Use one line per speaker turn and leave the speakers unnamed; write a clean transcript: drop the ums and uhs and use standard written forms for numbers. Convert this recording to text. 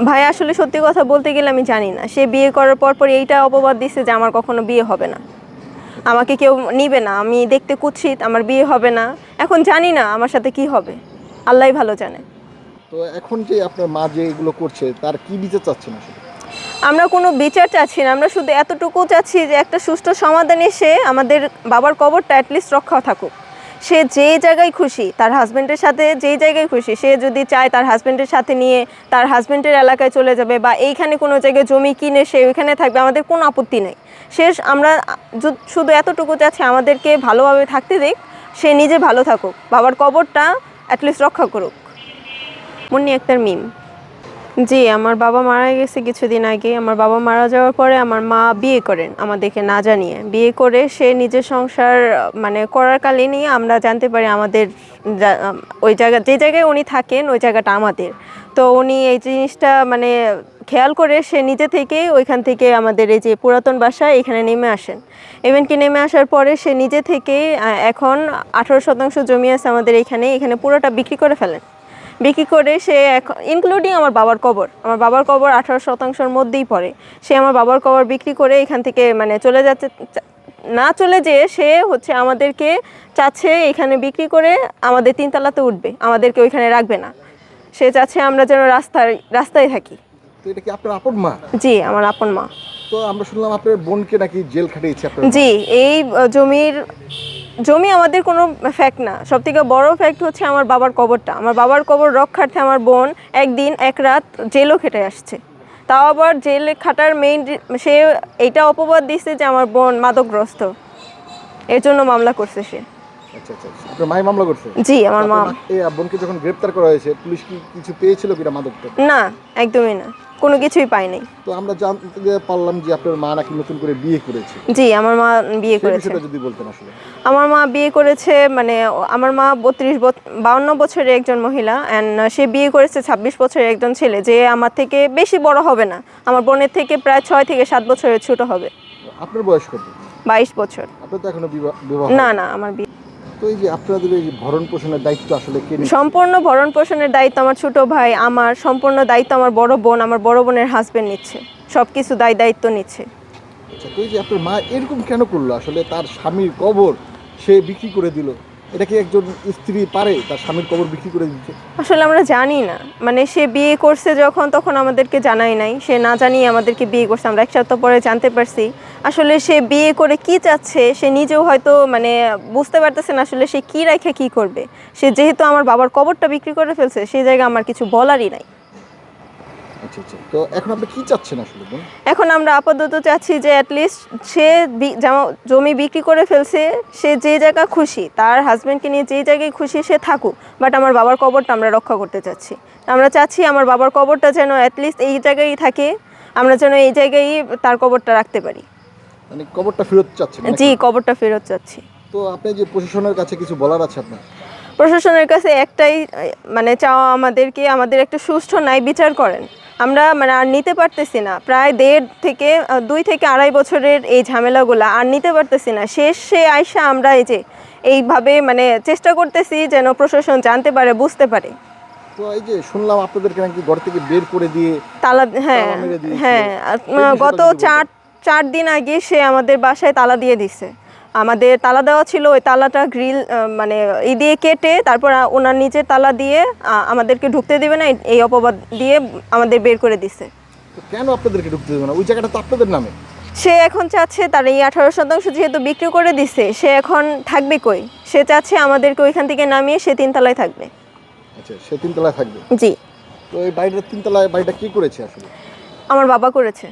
ভাই আসলে সত্যি কথা বলতে গেলে আমি জানি না। সে বিয়ে করার পর এইটা অপবাদ দিচ্ছে যে আমার কখনো বিয়ে হবে না, আমাকে কেউ নিবে না, আমি দেখতে কুৎসিত, আমার বিয়ে হবে না। এখন জানি না আমার সাথে কি হবে, আল্লাহই ভালো জানে।
তো এখন যে আপনার মা যে এগুলো করছে তার কি বিচার চাচ্ছেন আসলে?
আমরা কোনো বিচার চাচ্ছি না, আমরা শুধু এতটুকু চাচ্ছি যে একটা সুষ্ঠু সমাধান এসে আমাদের বাবার কবরটা অ্যাটলিস্ট রক্ষা থাকুক। সে যেই জায়গায় খুশি, তার হাজব্যান্ডের সাথে যেই জায়গায় খুশি, সে যদি চায় তার হাজব্যান্ডের সাথে নিয়ে তার হাজব্যান্ডের এলাকায় চলে যাবে, বা এইখানে কোনো জায়গায় জমি কিনে সে ওইখানে থাকবে, আমাদের কোনো আপত্তি নেই। আমরা শুধু এতটুকু চাচ্ছি আমাদেরকে ভালোভাবে থাকতে দিক, সে নিজে ভালো থাকুক, বাবার কবরটা অ্যাটলিস্ট রক্ষা করুক। মুন্নি আক্তার মিম। জি, আমার বাবা মারা গেছে কিছুদিন আগে। আমার বাবা মারা যাওয়ার পরে আমার মা বিয়ে করেন আমাদেরকে না জানিয়ে। বিয়ে করে সে নিজের সংসার মানে করার কালীনই আমরা জানতে পারি আমাদের ওই জায়গা, যে জায়গায় উনি থাকেন ওই জায়গাটা আমাদের। তো উনি এই জিনিসটা মানে খেয়াল করে সে নিজে থেকেই ওইখান থেকে আমাদের এই যে পুরাতন বাসায় এখানে নেমে আসেন। ইভেনকি নেমে আসার পরে সে নিজে থেকেই এখন 18% জমি আছে আমাদের এখানে পুরোটা বিক্রি করে ফেলেন। বিক্রি করে সে ইনক্লুডিং আমার বাবার কবর 18%-র মধ্যেই পড়ে। সে আমার বাবার কবর বিক্রি করে এখান থেকে মানে চলে যাচ্ছে, না চলে যেয়ে সে হচ্ছে আমাদেরকে চাচ্ছে এখানে বিক্রি করে আমাদের 3 তলাতে উঠবে, আমাদেরকে ওইখানে রাখবে না। সে চাচ্ছে আমরা যেন রাস্তায় থাকি।
তো এটা কি আপনার আপন মা?
জি, আমার আপন মা।
তো আমরা শুনলাম আপনার বোনকে নাকি জেল খাটিয়েছে আপনার মা।
জি, এই জমি আমাদের কোনো ফ্যাক্ট না। সবথেকে বড় ফ্যাক্ট হচ্ছে আমার বাবার কবরটা। আমার বাবার কবর রক্ষার্থে আমার বোন একদিন এক রাত জেলও খেটে আসছে। তাও আবার জেলে খাটার সে এইটা অপবাদ দিচ্ছে যে আমার বোন মাদকগ্রস্ত, এর জন্য মামলা করছে সে।
আচ্ছা আচ্ছা আচ্ছা। আপনার মাই মামলা করছে?
জি, আমার মা।
এই বোনকে যখন গ্রেফতার করা হয়েছে পুলিশ কি কিছু পেয়েছিল কিনা মাদকটা?
না, একদমই না, কোনো কিছুই পাই নাই।
তো আমরা জানতে পারলাম যে আপনার মা নাকি নতুন করে বিয়ে করেছে।
জি, আমার মা বিয়ে
সেই
করেছে।
বিষয়টা যদি বলতেন আসলে।
আমার মা বিয়ে করেছে মানে আমার মা 52 বছরের একজন মহিলা, অ্যান্ড সে বিয়ে করেছে 26 বছরের একজন ছেলে, যে আমার থেকে বেশি বড় হবে না, আমার বোনের থেকে প্রায় 6 থেকে 7 বছরের ছোট হবে।
আপনার বয়স কত?
22 বছর।
আপনার তো এখনো বিবাহ
না না, আমার বিয়ে।
তো এই যে আপনাদের এই ভরণ পোষণের দায়িত্ব আসলে কে নিচ্ছে?
সম্পূর্ণ ভরণ পোষণের দায়িত্ব আমার ছোট ভাই, আমার সম্পূর্ণ দায়িত্ব আমার বড় বোনের হাজবেন্ড নিচ্ছে, সব কিছু দায়িত্ব নিচ্ছে।
আচ্ছা, তো এই যে আপনার মা এরকম কেন করলো আসলে? তার স্বামীর কবর সে বিক্রি করে দিল, এটা কি একজন স্ত্রী পারে তার স্বামীর কবর বিক্রি করে দিতে?
আসলে আমরা জানি না, মানে সে বিয়ে করছে তখন আমাদেরকে জানাই নাই, সে না জানিয়ে আমাদেরকে বিয়ে করছে, আমরা 1 সপ্তাহ পরে জানতে পারছি। আসলে সে বিয়ে করে কি চাচ্ছে সে নিজেও হয়তো মানে বুঝতে পারতেছে না আসলে সে কি রেখে কি করবে। সে যেহেতু আমার বাবার কবরটা বিক্রি করে ফেলছে, সেই জায়গায় আমার কিছু বলারই নাই।
আচ্ছা আচ্ছা। তো এখন আপনি কি চাচ্ছেন আসলে বোন?
এখন আমরা আপাতত চাচ্ছি যে অ্যাটলিস্ট সে জমি বিক্রি করে ফেলছে, সে যে জায়গা খুশি, তার হাজব্যান্ডকে নিয়ে যেই জায়গায় খুশি সে থাকুক, বাট আমার বাবার কবরটা আমরা রক্ষা করতে চাচ্ছি। আমরা চাচ্ছি আমার বাবার কবরটা যেন অ্যাটলিস্ট এই জায়গায়ই থাকে, আমরা যেন এই জায়গায় তার কবরটা রাখতে পারি।
মানে কবরটা ফেরত চাচ্ছেন নাকি?
জি, কবরটা ফেরত চাচ্ছি।
তো আপনি যে প্রশাসনের কাছে কিছু বলার আছে আপনার?
প্রশাসনের কাছে একটাই মানে চাওয়া, আমাদের একটা সুষ্ঠু ন্যায় বিচার করেন। আমরা মানে আর নিতে পারতেছি না, প্রায় 2 থেকে 2.5 বছরের এই ঝামেলাগুলো আর নিতে পারতেছি না। শেষে আইসা আমরা এই যে এইভাবে মানে চেষ্টা করতেছি যেন প্রশাসন জানতে পারে, বুঝতে পারে।
তো এই যে শুনলাম আপনাদেরকে নাকি ঘর থেকে বের করে দিয়ে
হ্যাঁ
তালা মেরে দিয়েছিল।
হ্যাঁ, গত
সেই বিষয়টা যদি বলতেন।
4 দিন আগে সে আমাদের বাসায় তালা দিয়ে দিছে। আমাদের তালা দেওয়া ছিল, ওই তালাটা গ্রিল মানে দিয়ে কেটে তারপর ওনার নিজের তালা দিয়ে আমাদেরকে ঢুকতে দেবে না, এই অপবাদ দিয়ে আমাদের বের করে দিছে।
তো কেন আপনাদেরকে ঢুকতে দেবে না? ওই জায়গাটা তো আপনাদের নামে।
সে এখন চাচ্ছে তার এই 18% যেহেতু বিক্রি করে দিছে, সে এখন থাকবে কই? সে চাচ্ছে আমাদেরকে ওইখান থেকে নামিয়ে সে 3 তলায় থাকবে।
আচ্ছা, সে 3 তলায় থাকবে।
জি,
তো এই বাড়িটার 3 তলায় বাড়িটা কি করেছে আসলে?
আমার বাবা করেছে।